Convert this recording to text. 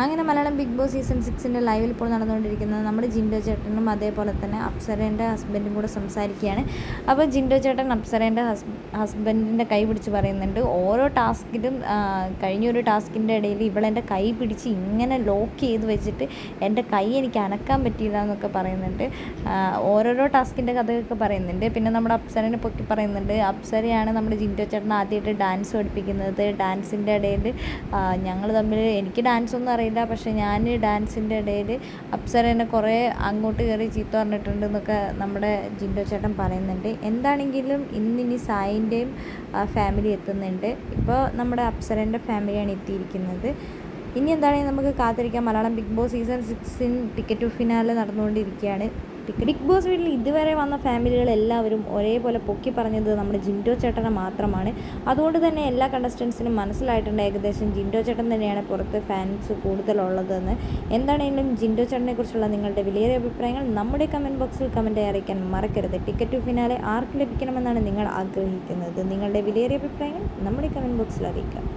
അങ്ങനെ Malayalam Bigg Boss season 6 ലൈവിൽ ഇപ്പോൾ നടന്നുകൊണ്ടിരിക്കുന്നത് നമ്മുടെ ജിൻഡോ ചേട്ടനും അതേപോലെ തന്നെ അപ്സരേൻ്റെ ഹസ്ബൻഡും കൂടെ സംസാരിക്കുകയാണ്. അപ്പോൾ ജിൻഡോ ചേട്ടൻ അപ്സരേൻ്റെ ഹസ്ബൻഡിൻ്റെ കൈ പിടിച്ച് പറയുന്നുണ്ട്, ഓരോ ടാസ്കിലും കഴിഞ്ഞൊരു ടാസ്കിൻ്റെ ഇടയിൽ ഇവളെൻ്റെ കൈ പിടിച്ച് ഇങ്ങനെ ലോക്ക് ചെയ്ത് വെച്ചിട്ട് എൻ്റെ കൈ എനിക്ക് അനക്കാൻ പറ്റിയില്ല എന്നൊക്കെ പറയുന്നുണ്ട്. ഓരോരോ ടാസ്കിൻ്റെ കഥയൊക്കെ പറയുന്നുണ്ട്. പിന്നെ നമ്മുടെ അപ്സരനെ പൊക്കി പറയുന്നുണ്ട്, അപ്സരയാണ് നമ്മുടെ ജിൻഡോ ചേട്ടൻ ആദ്യമായിട്ട് ഡാൻസ് പഠിപ്പിക്കുന്നത്. ഡാൻസിൻ്റെ ഇടയിൽ ഞങ്ങൾ തമ്മിൽ എനിക്ക് ഡാൻസ് ഒന്നും അറിയില്ല, പക്ഷേ ഞാൻ ഡാൻസിൻ്റെ ഇടയിൽ അപ്സരനെ കുറേ അങ്ങോട്ട് കയറി ചീത്ത പറഞ്ഞിട്ടുണ്ട് എന്നൊക്കെ നമ്മുടെ ജിൻഡോ ചേട്ടൻ പറയുന്നുണ്ട്. എന്താണെങ്കിലും ഇന്നിനി സായിൻ്റെയും ഫാമിലി എത്തുന്നുണ്ട്. ഇപ്പോൾ നമ്മുടെ അപ്സരൻ്റെ ഫാമിലിയാണ് എത്തിയിരിക്കുന്നത്. ഇനി എന്താണെങ്കിലും നമുക്ക് കാത്തിരിക്കാം. Malayalam Bigg Boss season 6 ticket to finale നടന്നുകൊണ്ടിരിക്കുകയാണ്. ബിഗ് ബോസ് വീട്ടിൽ ഇതുവരെ വന്ന ഫാമിലികളെല്ലാവരും ഒരേപോലെ പൊക്കി പറഞ്ഞത് നമ്മുടെ ജിൻഡോ ചേട്ടനെ മാത്രമാണ്. അതുകൊണ്ട് തന്നെ എല്ലാ കണ്ടസ്റ്റൻസിനും മനസ്സിലായിട്ടുണ്ട് ഏകദേശം ജിൻഡോ ചേട്ടൻ തന്നെയാണ് പുറത്ത് ഫാൻസ് കൂടുതലുള്ളതെന്ന്. എന്താണെങ്കിലും ജിൻഡോ ചേട്ടനെ കുറിച്ചുള്ള നിങ്ങളുടെ വിലയേറിയ അഭിപ്രായങ്ങൾ നമ്മുടെ കമൻറ്റ് ബോക്സിൽ കമൻറ്റായി അറിയിക്കാൻ മറക്കരുത്. ടിക്കറ്റ് ടു ഫിനാലെ ആർക്ക് ലഭിക്കണമെന്നാണ് നിങ്ങൾ ആഗ്രഹിക്കുന്നത്? നിങ്ങളുടെ വിലയേറിയ അഭിപ്രായങ്ങൾ നമ്മുടെ കമൻറ്റ് ബോക്സിൽ അറിയിക്കാം.